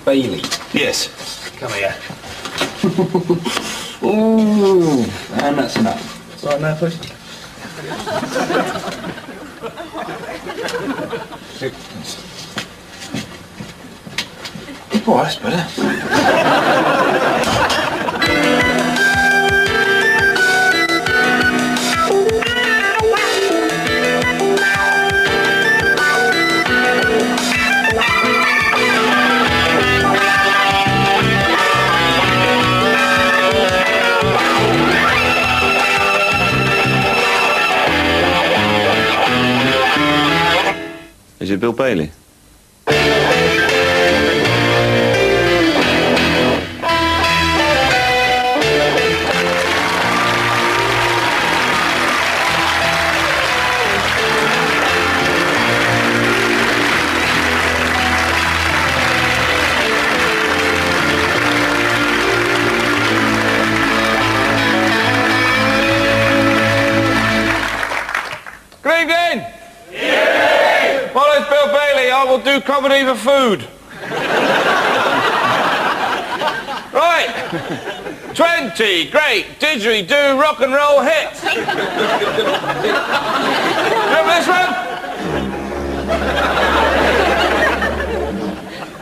Bailey? Yes. Come here. Ooh, and that's enough. It's all right now, please. Oh, that's better. Is it Bill Bailey? Good evening! My name's Bill Bailey. I will do comedy for food. Right. 20 great didgeridoo rock and roll hits. Remember this one?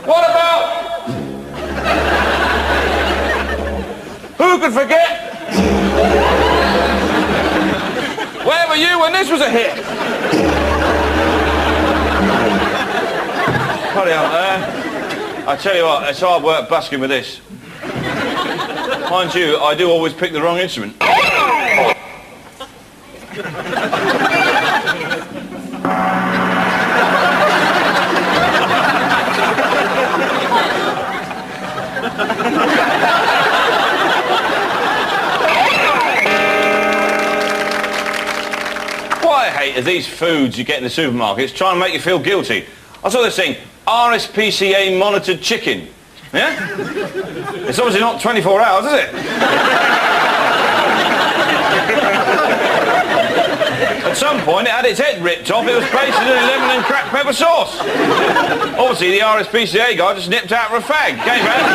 What about... Who could forget? Where were you when this was a hit? Hurry on there. I tell you what, it's hard work busking with this. Mind you, I do always pick the wrong instrument. What I hate are these foods you get in the supermarkets trying to make you feel guilty. I saw this thing, RSPCA monitored chicken. Yeah? It's obviously not 24 hours, is it? At some point it had its head ripped off, it was placed in a lemon and cracked pepper sauce. Obviously the RSPCA guy just nipped out for a fag. Came back,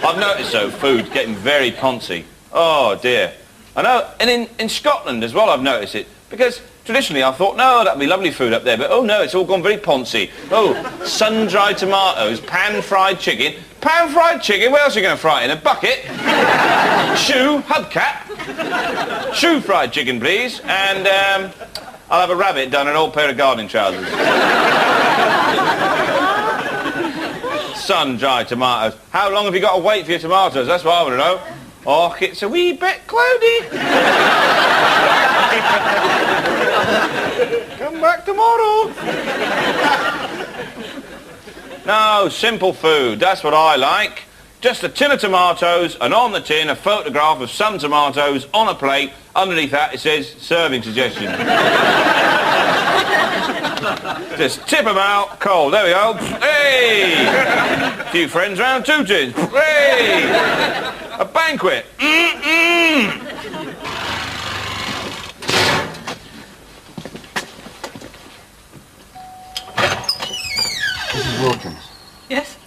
no! I've noticed though, food getting very poncy. Oh dear. I know, and in Scotland as well I've noticed it, because traditionally I thought, no, that'd be lovely food up there, but oh no, it's all gone very poncy. Oh, sun-dried tomatoes, pan-fried chicken. Pan-fried chicken? Where else are you going to fry it in? A bucket? Shoe, hubcap. Shoe fried chicken, please, and I'll have a rabbit done in an old pair of gardening trousers. Sun-dried tomatoes. How long have you got to wait for your tomatoes? That's what I want to know. Oh, it's a wee bit cloudy. Come back tomorrow. No, simple food. That's what I like. Just a tin of tomatoes, and on the tin a photograph of some tomatoes on a plate. Underneath that it says serving suggestion. Just tip them out, cold. There we go. Hey! A few friends round, 2 tins. Hey! A banquet. Mrs. Wilkins. Yes?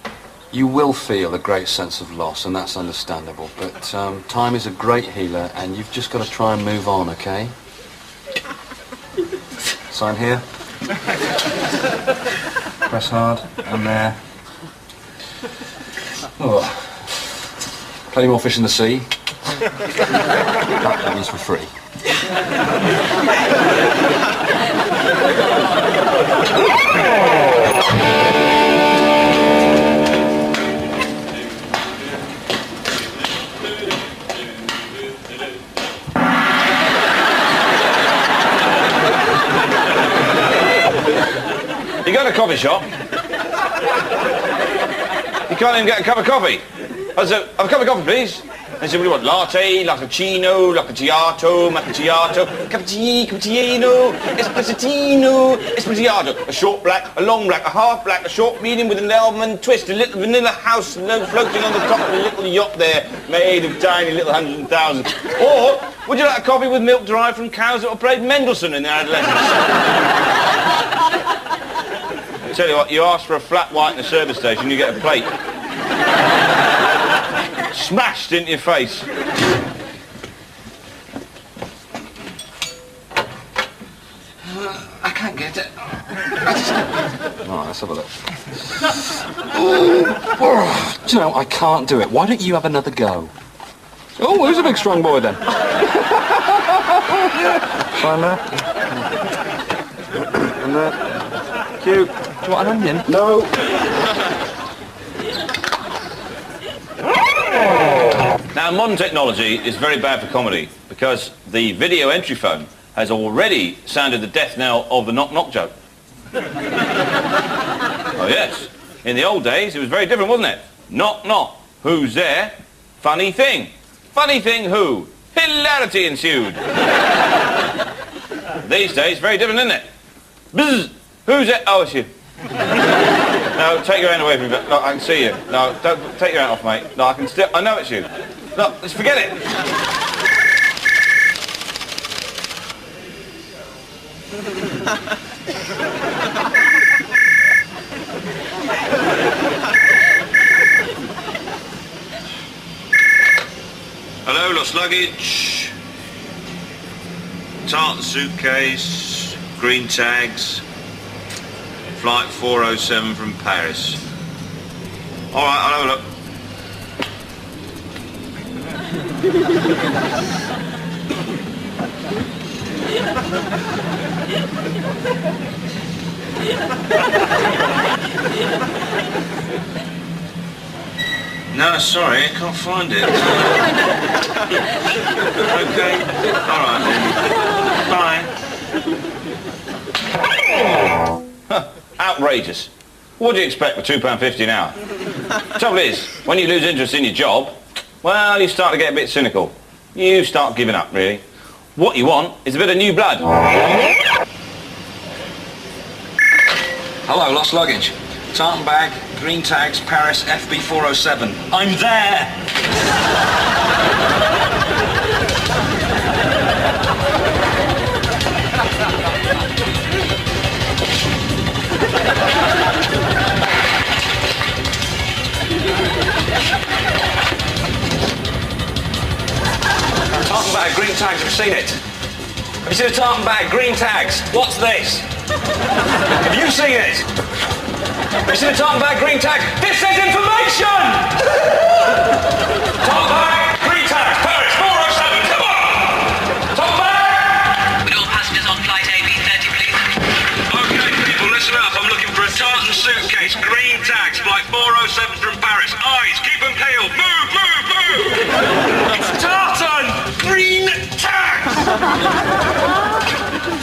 You will feel a great sense of loss, and that's understandable, but time is a great healer, and you've just got to try and move on, okay? Sign here. Press hard, and there. Oh. Plenty more fish in the sea. That means for free. You go to a coffee shop. You can't even get a cup of coffee. I said, have a cup of coffee, please. They said, what do you want? Latte, cappuccino, macchiato, cappuccino, espresso, espresso. A short black, a long black, a half black, a short medium with an almond twist, a little vanilla house floating on the top of a little yacht there, made of tiny little hundreds and thousands. Or, would you like a coffee with milk derived from cows that were played Mendelssohn in their adolescence? I tell you what, you ask for a flat white in the service station, you get a plate smashed into your face. I can't get it. Right, let's have a look. Do you know, I can't do it. Why don't you have another go? Oh, who's a big strong boy then? Fine there. And there. Cute. Do you want an onion? No. Now, modern technology is very bad for comedy because the video entry phone has already sounded the death knell of the knock-knock joke. Oh, yes. In the old days, it was very different, wasn't it? Knock, knock. Who's there? Funny thing. Funny thing who? Hilarity ensued. These days, very different, isn't it? Bzz. Who's there? Oh, it's you. No, take your hand away from me. No, I can see you. No, don't take your hand off, mate. No, I can still... I know it's you. No, let's forget it. Hello, lost luggage. Tartan suitcase, green tags, flight 407 from Paris. All right, I'll have a look. No, sorry, I can't find it. Okay, all right then. Bye. Outrageous. What do you expect for £2.50 an hour? Trouble is, when you lose interest in your job, well, you start to get a bit cynical. You start giving up, really. What you want is a bit of new blood. Hello, lost luggage. Tartan bag, green tags, Paris, FB 407. I'm there! Tartan bag, green tags, I've seen it. Have you seen a tartan bag, green tags? What's this? Have you seen it? Have you seen a tartan bag, green tags? This is information! Tartan bag, green tags, Paris, 407, come on! Tartan bag! Would all passengers on flight AB30 please? Okay, people, listen up. I'm looking for a tartan suitcase, green tags, flight 407 from Paris. Eyes, keep them peeled. Move, move, move! It's tartan! Green tags!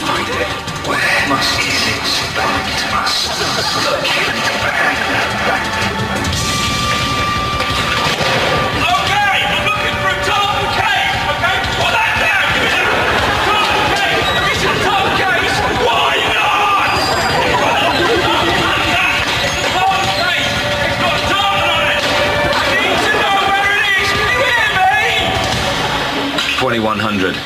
Find it. Where must it expect must locate the bag. Okay, I'm looking for a tartan case, okay? Put that down, give me that! Tartan case! Have you seen a tartan case? Why not? Tartan case! It's got tartan on it! I need to know where it is! You hear me? 2100.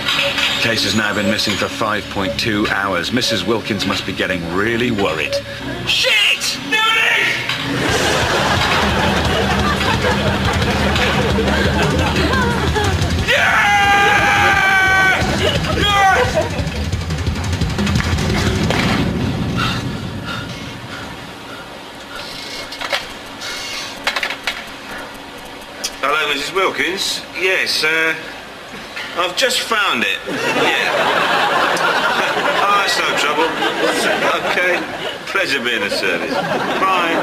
Case has now been missing for 5.2 hours. Mrs. Wilkins must be getting really worried. Shit! There it is! Yes! Yes! Hello, Mrs. Wilkins. Yes, I've just found it. Yeah. Oh, that's no trouble. Okay. Pleasure being of service. Bye.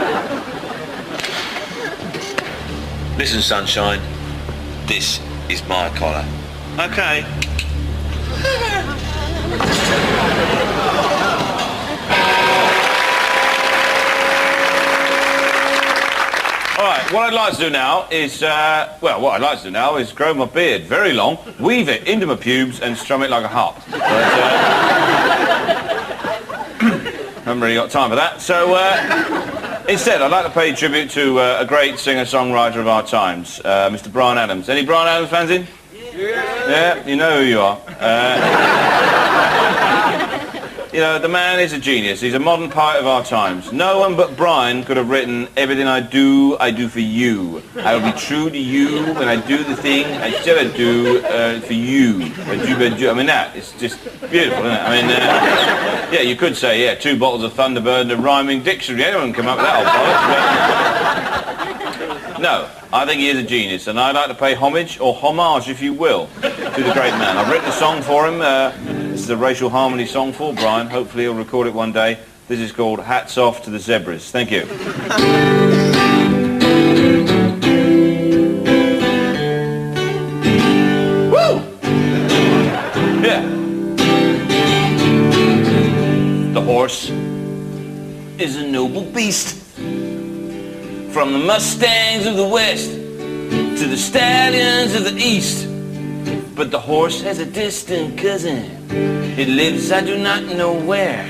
Listen, sunshine. This is my collar. Okay. All right, what I'd like to do now is, grow my beard very long, weave it into my pubes and strum it like a harp. But, haven't really got time for that. So, instead, I'd like to pay tribute to a great singer-songwriter of our times, Mr. Bryan Adams. Any Bryan Adams fans in? Yeah, you know who you are. You know, the man is a genius. He's a modern poet of our times. No one but Brian could have written everything I do for you. I will be true to you when I do the thing I said I'd do for you. I mean, that is just beautiful, isn't it? I mean, yeah, you could say, yeah, 2 bottles of Thunderbird and a rhyming dictionary. Anyone can come up with that old bollocks. But no, I think he is a genius, and I'd like to pay homage, or homage, if you will, to the great man. I've written a song for him. This is a racial harmony song for Brian. Hopefully he'll record it one day. This is called Hats Off to the Zebras. Thank you. Woo! Yeah. The horse is a noble beast. From the Mustangs of the West to the stallions of the East. But the horse has a distant cousin. It lives I do not know where.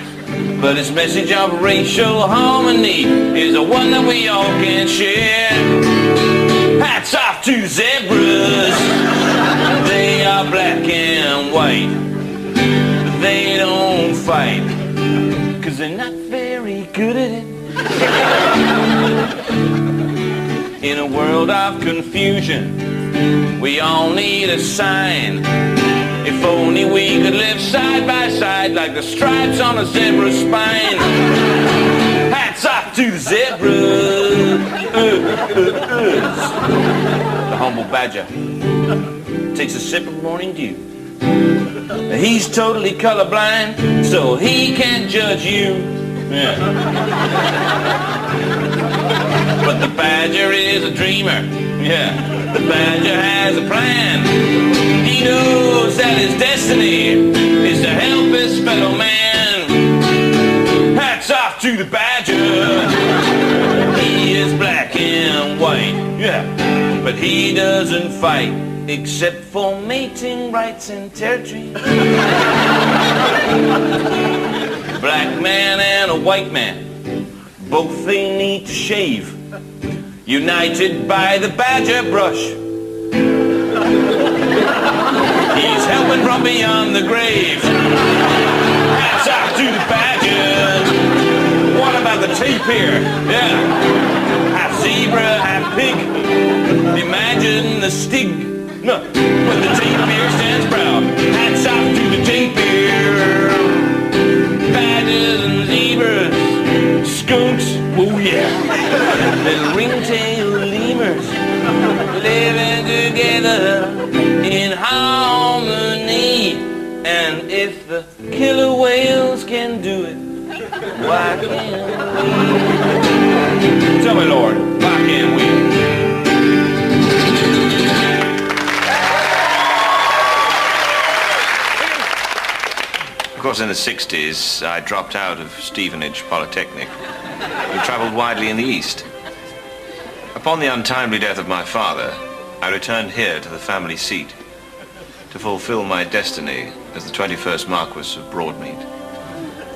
But its message of racial harmony is the one that we all can share. Hats off to zebras. They are black and white. But they don't fight. 'Cause they're not very good at it. In a world of confusion, we all need a sign. If only we could live side by side like the stripes on a zebra's spine. Hats off to the zebras. The humble badger takes a sip of morning dew. He's totally colorblind, so he can't judge you. Yeah. But the badger is a dreamer. Yeah. The badger has a plan. He knows that his destiny is to help his fellow man. Hats off to the badger. He is black and white. Yeah. But he doesn't fight except for mating rights and territory. Black man and a white man, both they need to shave, united by the badger brush. He's helping from beyond the grave. Hats off to the badger. What about the tapir? Yeah. Half zebra, half pig. Imagine the stig. No, but the tapir stands proud. Hats off to the tapir. Badgers and zebras, skunks, oh yeah. Little ringtail lemurs living together in harmony. And if the killer whales can do it, why can't we? Tell me, Lord, why can't we? Of course, in the 60s, I dropped out of Stevenage Polytechnic and travelled widely in the East. Upon the untimely death of my father, I returned here to the family seat to fulfill my destiny as the 21st Marquess of Broadmead.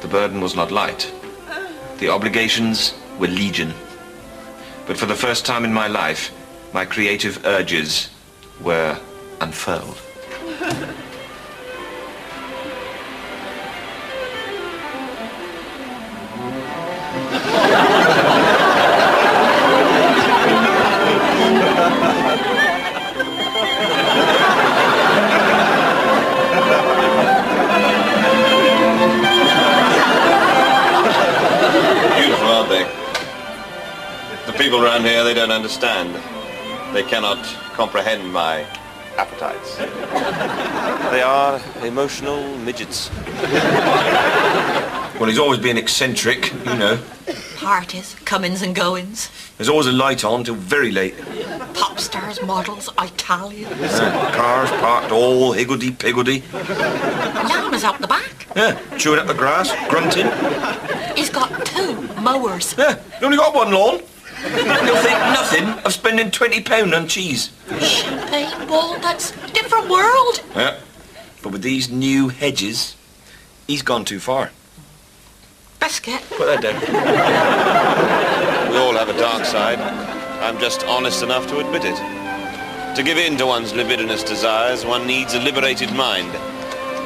The burden was not light. The obligations were legion. But for the first time in my life, my creative urges were unfurled. People around here, they don't understand. They cannot comprehend my appetites. They are emotional midgets. Well, he's always been eccentric, you know. Parties, comings and goings. There's always a light on till very late. Pop stars, models, Italians. Cars parked all higgledy-piggledy. Llamas out the back. Yeah, chewing up the grass, grunting. He's got 2 mowers. Yeah, you only got 1 lawn. You'll think nothing of spending £20 on cheese. Champagne walnuts, different world. Yeah, but with these new hedges, he's gone too far. Biscuit. Put that down. We all have a dark side. I'm just honest enough to admit it. To give in to one's libidinous desires, one needs a liberated mind.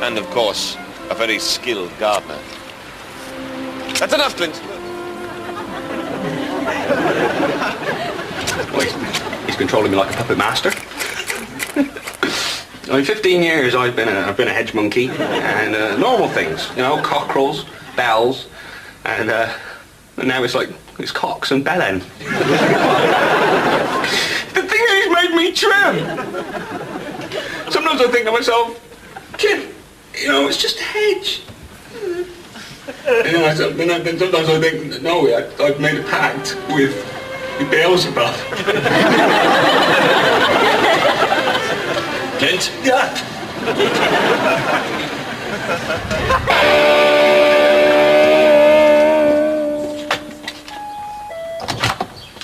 And, of course, a very skilled gardener. That's enough, Clint. He's controlling me like a puppet master. In 15 years, I've been a hedge monkey, and normal things, you know, cockerels, bells, and now it's cocks and bellend. The things he's made me trim. Sometimes I think to myself, Jim, you know, it's just a hedge. Then sometimes I think, no, I've made a pact with Beelzebub. Clint? Yeah.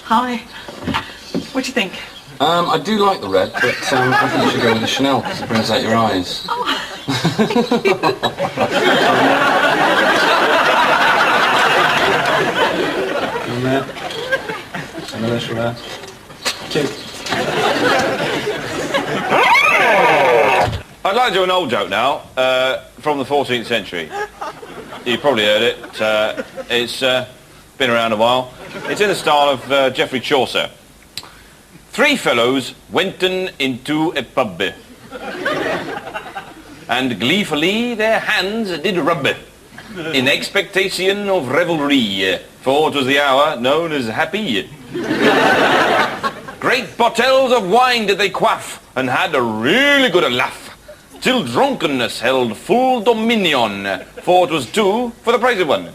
Hi. What do you think? I do like the red, but I think you should go with the Chanel because it brings out your eyes. Another Chanel. Cheers. I'd like to do an old joke now, from the 14th century. You probably heard it. It's been around a while. It's in the style of Geoffrey Chaucer. 3 fellows wenten into a pub, and gleefully their hands did rub, in expectation of revelry, for it was the hour known as happy. Great bottles of wine did they quaff, and had a really good laugh, till drunkenness held full dominion, for it was 2 for the price of 1.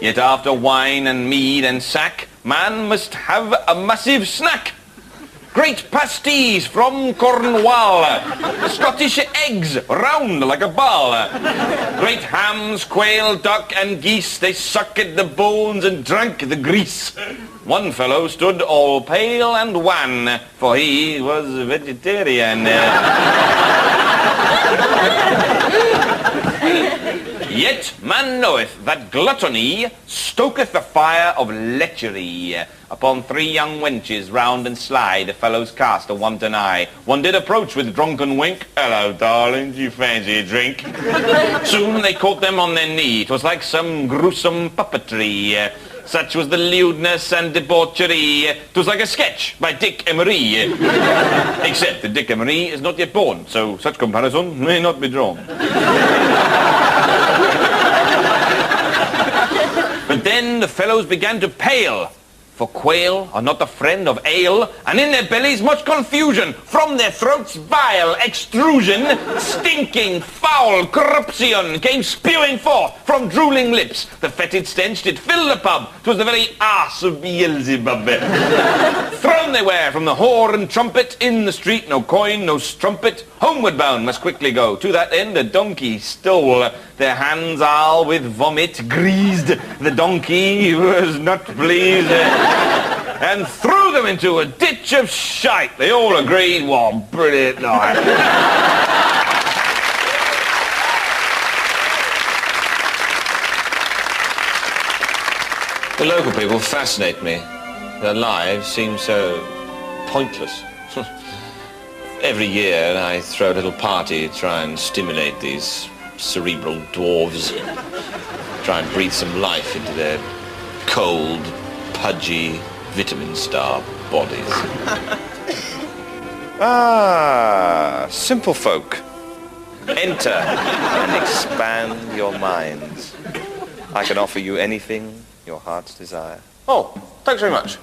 Yet after wine and mead and sack, man must have a massive snack. Great pasties from Cornwall, Scottish eggs round like a ball. Great hams, quail, duck and geese, they sucked the bones and drank the grease. One fellow stood all pale and wan, for he was a vegetarian. Yet man knoweth that gluttony stoketh the fire of lechery. Upon 3 young wenches round and sly the fellows cast a wanton eye. One did approach with drunken wink. Hello, darling, do you fancy a drink? Soon they caught them on their knee. 'Twas like some gruesome puppetry. Such was the lewdness and debauchery. 'Twas like a sketch by Dick Emery. Except that Dick Emery is not yet born, so such comparison may not be drawn. But then the fellows began to pale, for quail are not the friend of ale, and in their bellies much confusion, from their throats vile extrusion, stinking, foul corruption came spewing forth from drooling lips. The fetid stench did fill the pub, 'twas the very arse of Beelzebub. Thrown they were from the whore and trumpet, in the street no coin, no strumpet, homeward bound must quickly go, to that end a donkey stole. Their hands all with vomit greased, the donkey was not pleased, and threw them into a ditch of shite. They all agreed, what brilliant night. The local people fascinate me. Their lives seem so pointless. Every year I throw a little party to try and stimulate these cerebral dwarves. Try and breathe some life into their cold, pudgy, vitamin-starved bodies. Simple folk. Enter and expand your minds. I can offer you anything your heart's desire. Oh, thanks very much.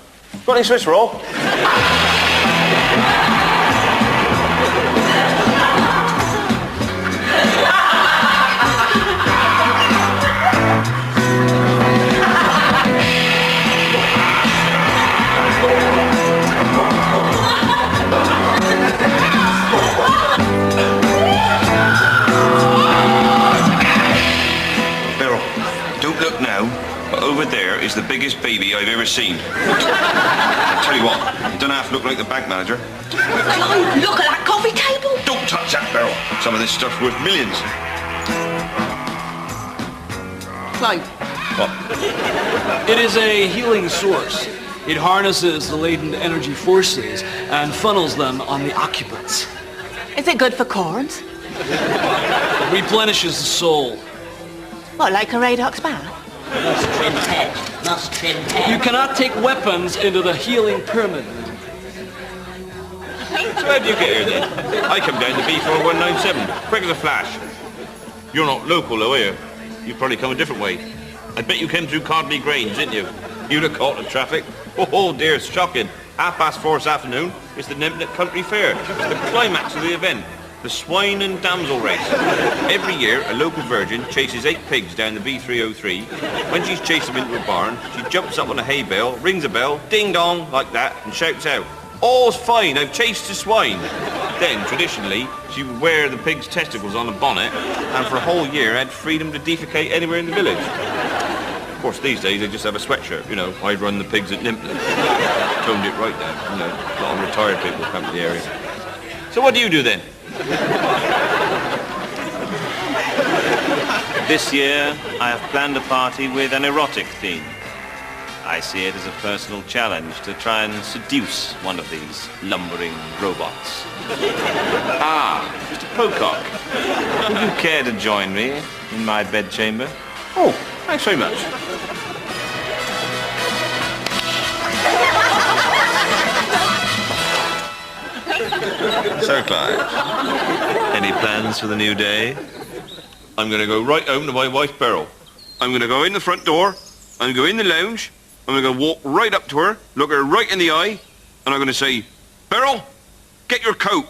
Got any Swiss roll? Over there is the biggest baby I've ever seen. I tell you what, you don't have to look like the bank manager. Clive, look at that coffee table. Don't touch that, Beryl. Some of this stuff's worth millions. Clive. What? It is a healing source. It harnesses the latent energy forces and funnels them on the occupants. Is it good for corns? It replenishes the soul. What, like a Radox bath? Must trim head. Must trim head. You cannot take weapons into the healing pyramid. So how do you get here then? I come down to B4197, quick as a flash. You're not local though, are you? You've probably come a different way. I bet you came through Cardley Grange, didn't you? You'd have caught the traffic. Oh dear, it's shocking. 4:30 this afternoon, it's the Nempnet Country Fair. It's the climax of the event. The swine and damsel race. Every year, a local virgin chases 8 pigs down the B303. When she's chased them into a barn, she jumps up on a hay bale, rings a bell, ding-dong, like that, and shouts out, "All's fine, I've chased a swine." Then, traditionally, she would wear the pig's testicles on a bonnet, and for a whole year had freedom to defecate anywhere in the village. Of course, these days, they just have a sweatshirt, you know, I run the pigs at Nemplet. Toned it right down, you know, a lot of retired people come to the area. So what do you do then? This year, I have planned a party with an erotic theme. I see it as a personal challenge to try and seduce one of these lumbering robots. Ah, Mr. Pocock, would you care to join me in my bedchamber? Oh, thanks very much. So, Clive, any plans for the new day? I'm going to go right home to my wife, Beryl. I'm going to go in the front door, I'm going to go in the lounge, I'm going to walk right up to her, look her right in the eye, and I'm going to say, "Beryl, get your coat.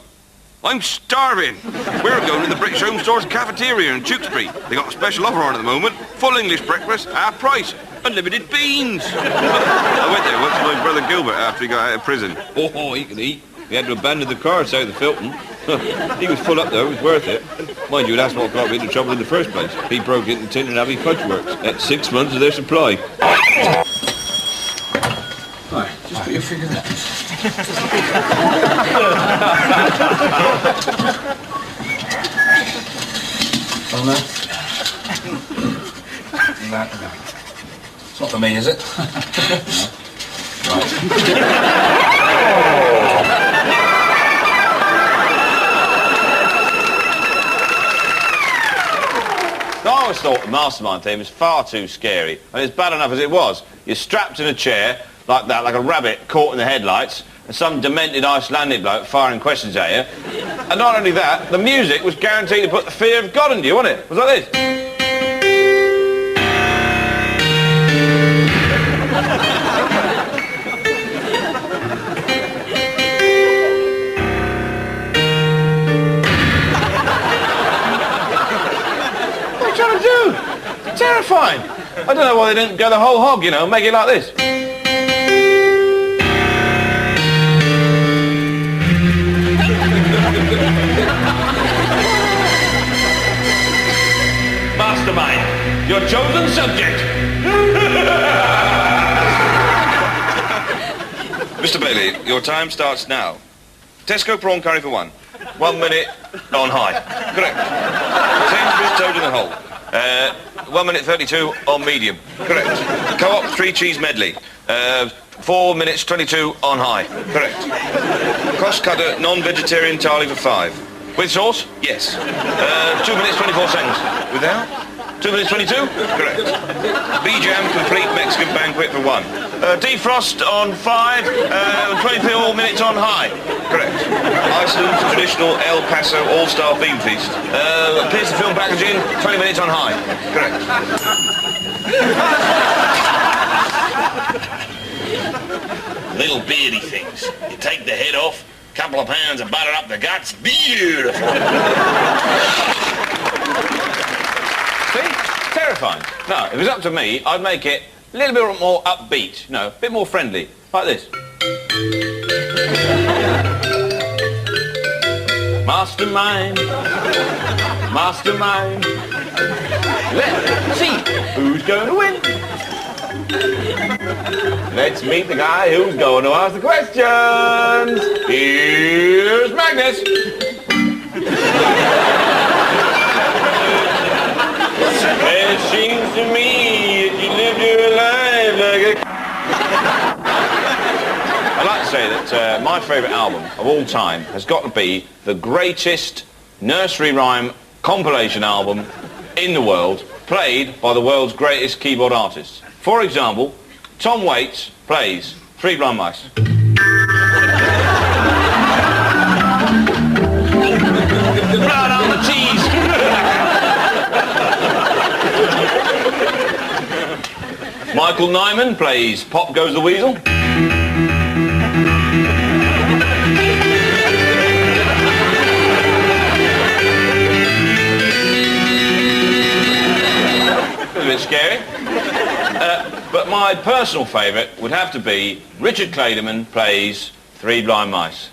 I'm starving. We're going to the British Home Stores cafeteria in Tewkesbury. They got a special offer on at the moment. Full English breakfast, half price. Unlimited beans." I went there once with my brother Gilbert after he got out of prison. Oh, he could eat. He had to abandon the car south of Filton. He was full up though, it was worth it. Mind you, that's what got me into trouble in the first place. He broke into Tinter and Abbey Fudge Works. That's 6 months of their supply. Right, just put your finger there. On there. That. It's not for me, is it? No. Right. I always thought the Mastermind theme was far too scary. And it's bad enough as it was. You're strapped in a chair, like that, like a rabbit caught in the headlights, and some demented Icelandic bloke firing questions at you. And not only that, the music was guaranteed to put the fear of God into you, wasn't it? It was like this. Terrifying. I don't know why they didn't go the whole hog, you know, make it like this. Mastermind, your chosen subject. Mr. Bailey, your time starts now. Tesco prawn curry for 1. 1 minute on high. Correct. Sainsbury's toad in the hole. 1 minute 32 on medium. Correct. Co-op 3 cheese medley. 4 minutes 22 on high. Correct. Cross cutter non-vegetarian tarly for 5. With sauce? Yes. 2 minutes 24 seconds. Without? 2 minutes 22? Correct. B-Jam complete Mexican banquet for 1. Defrost on 5, 24 minutes on high. Correct. Iceland's traditional El Paso all-star bean feast. Pierce the film packaging, 20 minutes on high. Correct. Little beardy things. You take the head off, couple of pounds of butter up the guts, beautiful. See? Terrifying. No, if it was up to me, I'd make it a little bit more upbeat, you know, a bit more friendly, like this. Mastermind, mastermind. Let's see who's going to win. Let's meet the guy who's going to ask the questions. Here's Magnus. It seems to me that you lived your life like a... I'd like to say that my favourite album of all time has got to be the greatest nursery rhyme compilation album in the world, played by the world's greatest keyboard artists. For example, Tom Waits plays Three Blind Mice. Blood on the cheese! Michael Nyman plays Pop Goes the Weasel. A bit scary. But my personal favourite would have to be Richard Clayderman plays Three Blind Mice.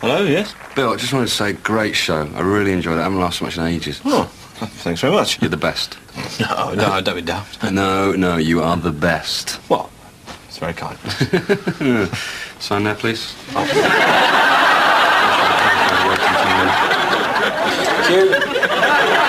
Hello, yes? Bill, I just wanted to say, great show. I really enjoyed it. I haven't laughed so much in ages. Oh, thanks very much. You're the best. No, don't be daft. No, you are the best. What? It's very kind. Sign there, please. Thank you.